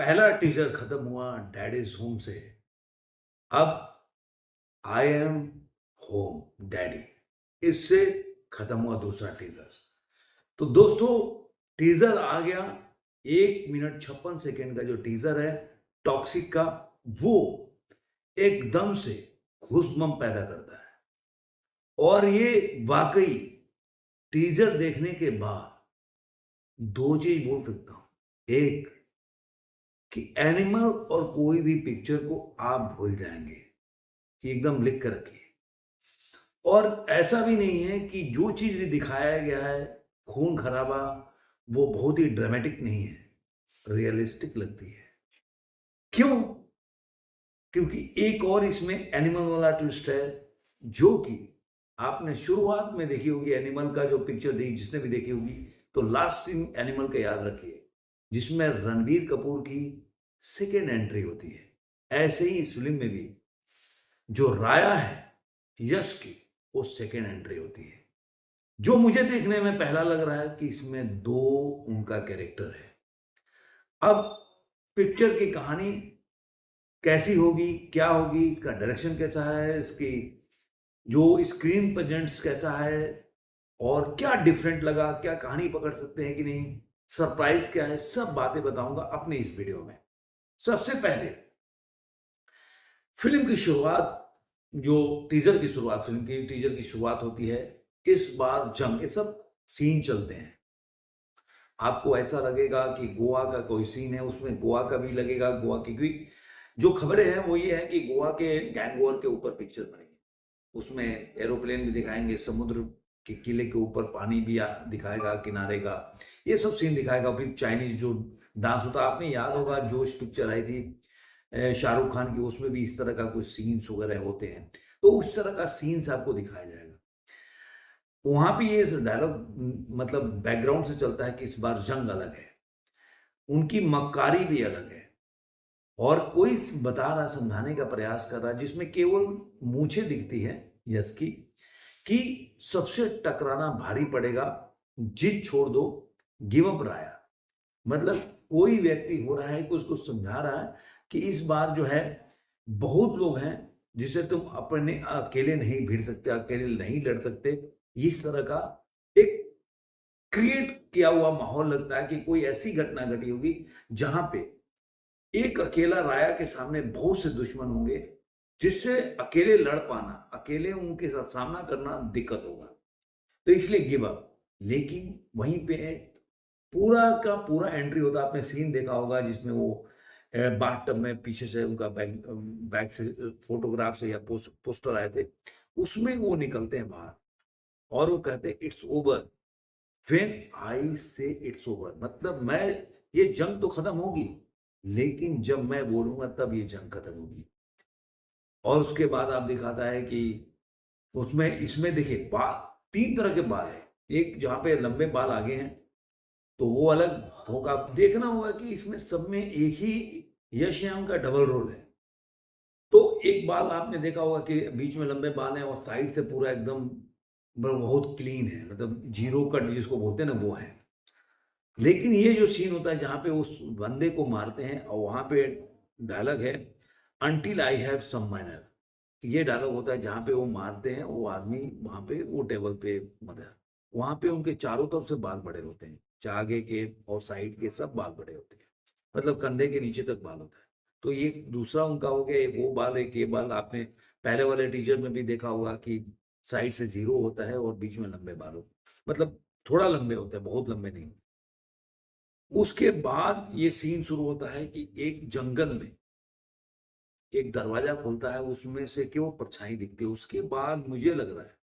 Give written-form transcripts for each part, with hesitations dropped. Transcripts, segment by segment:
पहला टीजर खत्म हुआ डैड इज होम से। अब आई एम होम डैडी, इससे खत्म हुआ दूसरा टीजर। तो दोस्तों, टीजर आ गया। 1 मिनट 56 सेकेंड का जो टीजर है टॉक्सिक का, वो एकदम से घूसबम्प पैदा करता है। और ये वाकई टीजर देखने के बाद दो चीज बोल सकता हूं। एक, कि एनिमल और कोई भी पिक्चर को आप भूल जाएंगे, एकदम लिख कर रखिए। और ऐसा भी नहीं है कि जो चीज भी दिखाया गया है खून खराबा, वो बहुत ही ड्रामेटिक नहीं है, रियलिस्टिक लगती है। क्यों? क्योंकि एक और इसमें एनिमल वाला ट्विस्ट है, जो कि आपने शुरुआत में देखी होगी। एनिमल का जो पिक्चर देखी, जिसने भी देखी होगी, तो लास्ट सीन एनिमल का याद रखिए, जिसमें रणबीर कपूर की सेकेंड एंट्री होती है। ऐसे ही इस फिल्म में भी जो राया है यश की, वो सेकेंड एंट्री होती है। जो मुझे देखने में पहला लग रहा है कि इसमें दो उनका कैरेक्टर है। अब पिक्चर की कहानी कैसी होगी, क्या होगी, इसका डायरेक्शन कैसा है, इसकी जो स्क्रीन प्रेजेंस कैसा है, और क्या डिफरेंट लगा, क्या कहानी पकड़ सकते हैं कि नहीं, सरप्राइज क्या है, सब बातें बताऊंगा अपने इस वीडियो में। सबसे पहले फिल्म की शुरुआत, जो टीजर की शुरुआत, फिल्म की टीजर की शुरुआत होती है। इस बार जंग, ये सब सीन चलते हैं। आपको ऐसा लगेगा कि गोवा का कोई सीन है, उसमें गोवा का भी लगेगा, गोवा की, क्योंकि जो खबरें हैं वो ये है कि गोवा के गैंग वॉर के ऊपर पिक्चर बनेगी। उसमें एरोप्लेन भी दिखाएंगे, समुद्र के किले के ऊपर पानी भी दिखाएगा, किनारे का, ये सब सीन दिखाएगा। फिर चाइनीज जो डांस होता है, आपने याद होगा जोश पिक्चर आई थी शाहरुख खान की, उसमें भी इस तरह का कुछ सीन्स वगैरह होते हैं। तो उस तरह का सीन्स आपको दिखाया जाएगा। वहां पे ये डायलॉग मतलब बैकग्राउंड से चलता है कि इस बार जंग अलग है, उनकी मक्कारी भी अलग है। और कोई बता रहा, समझाने का प्रयास कर रहा है, जिसमें केवल मूछें दिखती है यश की, कि सबसे टकराना भारी पड़ेगा, जिद छोड़ दो, गिव अप राया। मतलब कोई व्यक्ति हो रहा है कि उसको समझा रहा है कि इस बार जो है बहुत लोग हैं जिसे तुम अपने अकेले नहीं भिड़ सकते, अकेले नहीं लड़ सकते। इस तरह का एक क्रिएट किया हुआ माहौल लगता है कि कोई ऐसी घटना घटी होगी जहां पे एक अकेला राया के सामने बहुत से दुश्मन होंगे, जिससे अकेले लड़ पाना, अकेले उनके साथ सामना करना दिक्कत होगा। तो इसलिए गिव अप। लेकिन वहीं पे पूरा का पूरा एंट्री होता है। आपने सीन देखा होगा जिसमें वो बाथटब में पीछे से उनका बैग से फोटोग्राफ से या पोस्टर आए थे, उसमें वो निकलते हैं बाहर और वो कहते हैं इट्स ओवर व्हेन आई से इट्स ओवर। मतलब मैं, ये जंग तो खत्म होगी, लेकिन जब मैं बोलूंगा तब ये जंग खत्म होगी। और उसके बाद आप दिखाता है कि उसमें, इसमें देखिए बाल, 3 तरह के बाल हैं। एक जहाँ पे लंबे बाल आगे हैं, तो वो अलग होगा। देखना होगा कि इसमें सब में एक ही यश या उनका डबल रोल है। तो एक बाल आपने देखा होगा कि बीच में लंबे बाल हैं और साइड से पूरा एकदम बहुत क्लीन है, मतलब जीरो कट जिसको बोलते हैं ना, वो है। लेकिन ये जो सीन होता है जहाँ पे उस बंदे को मारते हैं, और वहाँ पे डायलॉग है, until I have some manner. ये डायलॉग होता है जहाँ पे वो मारते हैं, वो आदमी वहाँ पे वो टेबल पे मदर, वहाँ पे उनके चारों तरफ से बाल बड़े होते हैं, आगे के और साइड के सब बाल बड़े होते हैं, मतलब कंधे के नीचे तक बाल होता है। तो ये दूसरा उनका हो गया, एक वो बाल, एक ये बाल। आपने पहले वाले टीजर में भी देखा होगा कि साइड से जीरो होता है और बीच में लंबे बाल होते हैं, मतलब थोड़ा लंबे होते हैं, बहुत लंबे नहीं। उसके बाद ये सीन शुरू होता है कि एक जंगल में एक दरवाजा खुलता है, उसमें से केवल परछाई दिखती है। उसके बाद मुझे लग रहा है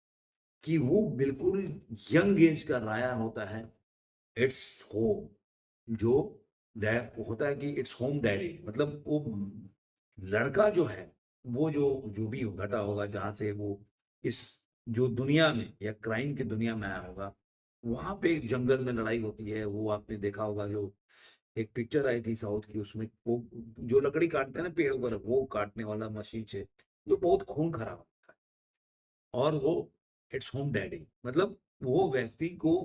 कि वो बिल्कुल यंग एज का राया होता है। इट्स होम, जो होता है कि इट्स होम डैडी, मतलब वो लड़का जो है, वो जो जो भी घटा होगा जहां से वो इस जो दुनिया में या क्राइम की दुनिया में आया होगा, वहां पे एक जंगल में लड़ाई होती है। वो आपने देखा होगा, जो एक पिक्चर आई थी साउथ की, उसमें वो जो लकड़ी काटते हैं ना पेड़ पर, वो काटने वाला मशीन से, जो बहुत खून खराब होता है। और वो इट्स होम डैडी, मतलब वो व्यक्ति को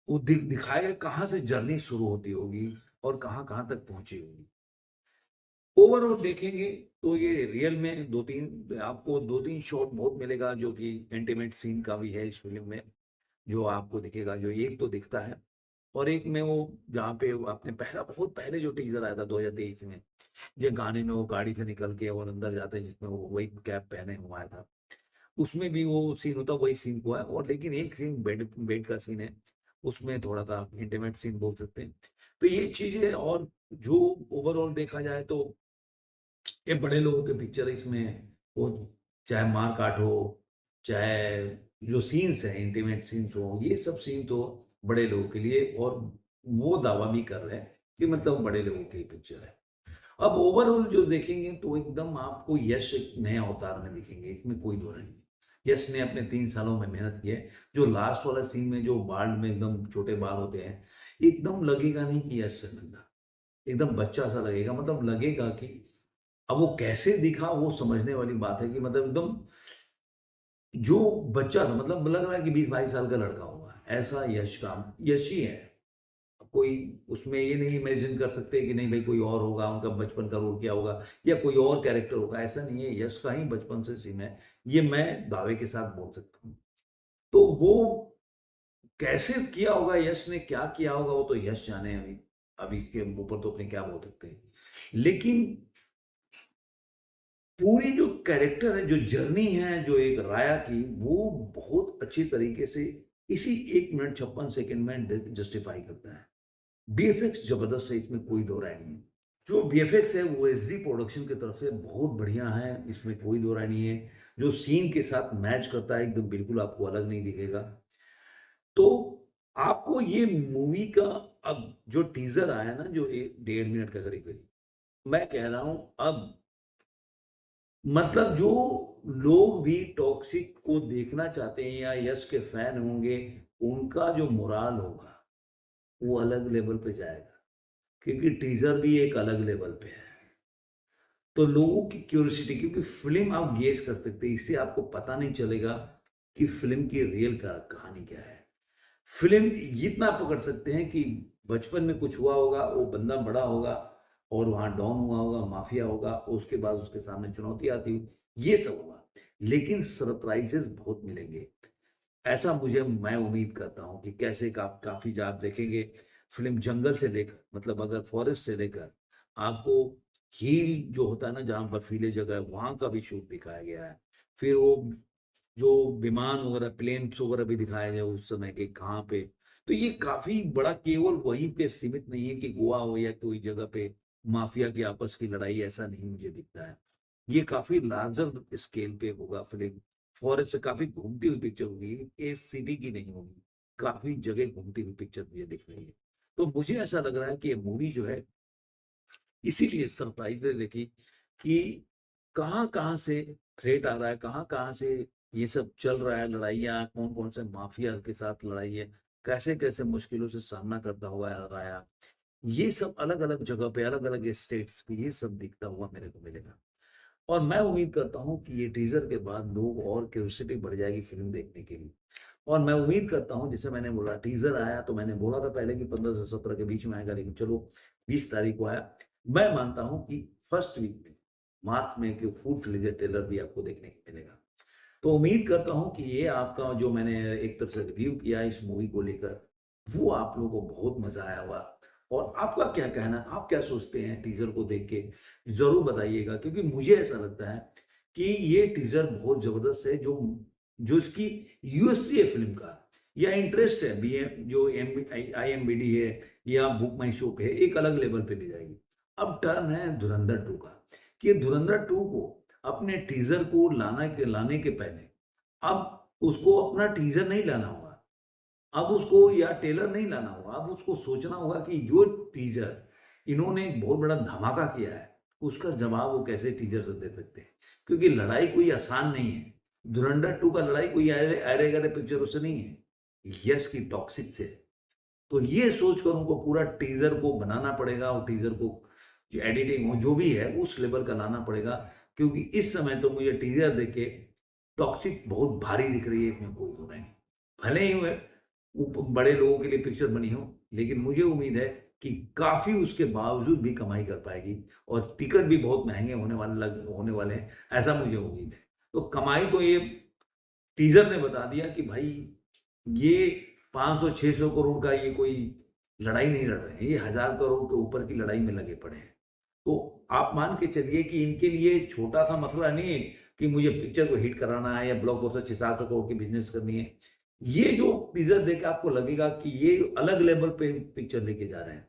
वो दिखाएगा कहाँ से जर्नी शुरू होती होगी और कहाँ-कहाँ तक पहुँची होगी। ओवरऑल देखेंगे तो ये रियल में 2-3 आपको 2-3 शॉट बहुत मिलेगा जो कि इंटीमेट सीन का भी है इस फ़िल्म में, जो आपको दिखेगा, जो एक तो दिखता है और एक में वो जहाँ पे वो आपने पहला बहुत पहले जो टीज़र आया था 2023 में, जो गाने में वो गाड़ी से निकल के और अंदर जाते हैं जिसमें वो वही कैप पहने हुआ आया था। उसमें भी वो सीन होता वही सीन हुआ है और लेकिन एक सीन बेड बेड का सीन है, उसमें थोड़ा-सा इंटीमेट सीन बोल सकते हैं। तो ये चीज़ें और जो ओवरऑल देखा जाए तो ये बड़े लोगों की पिक्चर है इसमें वो चाहे मार-काट हो, चाहे जो सीन्स हैं इंटीमेट सीन्स हो, ये सब सीन तो बड़े लोगों के लिए और वो दावा भी कर रहे हैं कि मतलब बड़े लोगों की पिक्चर है। अब ओवरऑल जो देखेंगे तो एकदम आपको यश एक नए अवतार में दिखेंगे, इसमें कोई दो राय नहीं। यश ने अपने 3 सालों में मेहनत की है, जो लास्ट वाला सीन में जो बाल में एकदम छोटे बाल होते हैं, एकदम लगेगा नहीं कि यश से मिलना, एकदम बच्चा-सा लगेगा मतलब लगेगा कि अब वो कैसे दिखा वो समझने वाली बात है कि मतलब एकदम जो बच्चा था मतलब लग रहा है कि 20-22 साल का लड़का होगा, ऐसा यश ही है। कोई उसमें ये नहीं इमेजिन कर सकते कि नहीं भाई कोई और होगा, उनका बचपन का रोल क्या होगा या कोई और कैरेक्टर होगा, ऐसा नहीं है, यश का ही बचपन से सीन है, ये मैं दावे के साथ बोल सकता हूँ। तो वो कैसे किया होगा यश ने, क्या किया होगा वो तो यश जाने अभी, अभी के ऊपर तो अपने क्या बोल सकते हैं। लेकिन पूरी जो कैरेक्टर है, जो जर्नी है, जो एक राया की, वो बहुत अच्छी तरीके से इसी 1 मिनट 56 सेकंड में जस्टिफाई करता है। बीएफएक्स जबरदस्त है, इसमें कोई दो राय नहीं है। जो बीएफएक्स है वो एसजी प्रोडक्शन की तरफ से बहुत बढ़िया है, इसमें कोई दो राय नहीं है। जो सीन के साथ मैच करता है एकदम बिल्कुल आपको अलग नहीं दिखेगा। तो आपको ये मूवी का अब जो टीज़र आया ना जो 1 डेढ़ मिनट का करीब-करीब, मैं कह रहा हूँ अब मतलब जो लोग भी टॉक्सिक को देखना चाहते हैं या यश के फैन होंगे, उनका जो मोराल होगा, वो अलग लेवल पे जाएगा। क्योंकि टीज़र भी एक अलग लेवल पे है। तो लोगों की क्यूरियोसिटी क्योंकि फ़िल्म आप गेस कर सकते हैं, इससे आपको पता नहीं चलेगा कि फ़िल्म की रियल का कहानी क्या है। फ़िल्म इतना पकड़ सकते हैं कि बचपन में कुछ हुआ होगा, वो बंदा बड़ा होगा और वहाँ डॉन हुआ होगा, माफ़िया होगा, उसके बाद उसके सामने चुनौती आती हुई, ये सब होगा। लेकिन सरप्राइज़ेज़ बहुत मिलेंगे। ऐसा मैं उम्मीद करता हूँ कि कैसे काफ़ी आप देखेंगे फ़िल्म जंगल से लेकर मतलब अगर फ़ॉरेस्ट से लेकर आपको हील जो होता है ना जहाँ बर्फीली जगह है, वहाँ का भी शूट दिखाया गया है। फिर वो जो विमान वगैरह प्लेन्स वगैरह भी दिखाए गए उस समय के कहाँ पे। तो ये काफ़ी बड़ा केवल वहीं पे सीमित नहीं है कि गोवा हो या कोई जगह पे माफ़िया की आपस की लड़ाई ऐसा नहीं मुझे दिखता है। ये काफ़ी लार्जर स्केल पे होगा फ़िल्म। फॉरेस्ट से काफ़ी घूमती हुई पिक्चर होगी, एक सिटी की नहीं होगी। काफ़ी जगह घूमती हुई पिक्चर मुझे दिख रही है। तो मुझे ऐसा लग रहा है कि ये मूवी जो है इसीलिए सरप्राइज़ दे देखी कि कहाँ-कहाँ से थ्रेट आ रहा है, कहाँ-कहाँ से ये सब चल रहा है लड़ाइयाँ, कौन-कौन से माफिया के साथ लड़ाई है, कैसे-कैसे मुश्किलों से सामना करता हुआ आ रहा है। ये सब अलग-अलग जगह पे, अलग-अलग स्टेट्स पे ये सब दिखता हुआ मेरे को मिलेगा। और मैं उम्मीद करता हूँ कि ये टीज़र के बाद लोग और क्यूरियोसिटी बढ़ जाएगी फ़िल्म देखने के लिए। और मैं उम्मीद करता हूँ जैसे मैंने बोला टीज़र आया तो मैंने बोला था पहले कि 15 से 17 के बीच में आएगा लेकिन चलो 20 तारीख को आया। मैं मानता हूँ कि फर्स्ट वीक में, मार्च में कि फुल फ्लेजेड ट्रेलर भी आपको देखने को मिलेगा। तो उम्मीद करता हूँ कि ये आपका जो मैंने एक तरह से रिव्यू किया इस मूवी को लेकर, वो आप लोगों को बहुत मज़ा आया होगा। और आपका क्या कहना है? आप क्या सोचते हैं टीज़र को देख के? ज़रूर बताइएगा क्योंकि मुझे ऐसा लगता है कि ये टीज़र बहुत ज़बरदस्त है जो जो इसकी यूएसपी है फ़िल्म का या इंटरेस्ट है जो आईएमबी है या बुक माई शो पे है, एक अलग लेवल पे ले जाएगी। अब टर्न है धुरंधर 2 का, कि धुरंधर 2 को अपने टीज़र को लाने के पहले अब उसको अपना टीज़र नहीं लाना होगा। अब उसको या ट्रेलर नहीं लाना होगा, अब उसको सोचना होगा कि जो टीज़र इन्होंने एक बहुत बड़ा धमाका किया है, उसका जवाब वो कैसे टीज़र से दे सकते हैं। क्योंकि लड़ाई कोई आसान नहीं है। धुरंधर 2 का लड़ाई कोई अरे-गरे पिक्चरों से नहीं है। यश की टॉक्सिक से है। तो ये सोचकर उनको पूरा टीज़र को बनाना पड़ेगा और टीज़र को जो एडिटिंग हो, जो भी है, उस लेवल का लाना पड़ेगा क्योंकि इस समय तो मुझे टीज़र देख के टॉक्सिक बहुत भारी दिख रही है, इसमें कोई दो राय नहीं। भले ही वह बड़े लोगों के लिए पिक्चर बनी हो, लेकिन मुझे उम्मीद है कि काफ़ी उसके बावजूद भी कमाई कर पाएगी और टिकट भी बहुत महँगे होने वाले हैं, ऐसा मुझे उम्मीद है। तो कमाई तो ये टीज़र ने बता दिया कि भाई ये 500-600 करोड़ का ये कोई लड़ाई नहीं लड़ रहे हैं, ये 1000 करोड़ के ऊपर की लड़ाई में लगे पड़े हैं। तो आप मान के चलिए कि इनके लिए छोटा-सा मसला नहीं है कि मुझे पिक्चर को हिट कराना है या ब्लॉकबस्टर 600-700 करोड़ की बिज़नेस करनी है। ये जो टीज़र देख के आपको लगेगा कि ये अलग लेवल पे पिक्चर लेके जा रहे हैं।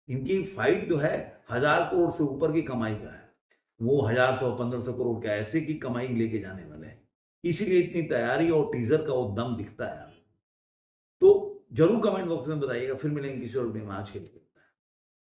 इनकी फाइट जो है 1000 करोड़ से ऊपर की कमाई का है। वो 1000 100 1500 करोड़ का ऐसे की कमाई लेके जाने वाले हैं। इसीलिए इतनी तैयारी और टीज़र का वो दम दिखता है। तो ज़रूर कमेंट बॉक्स में बताइएगा। फिर मिलेंगे किसी और वीडियो में। आज के लिए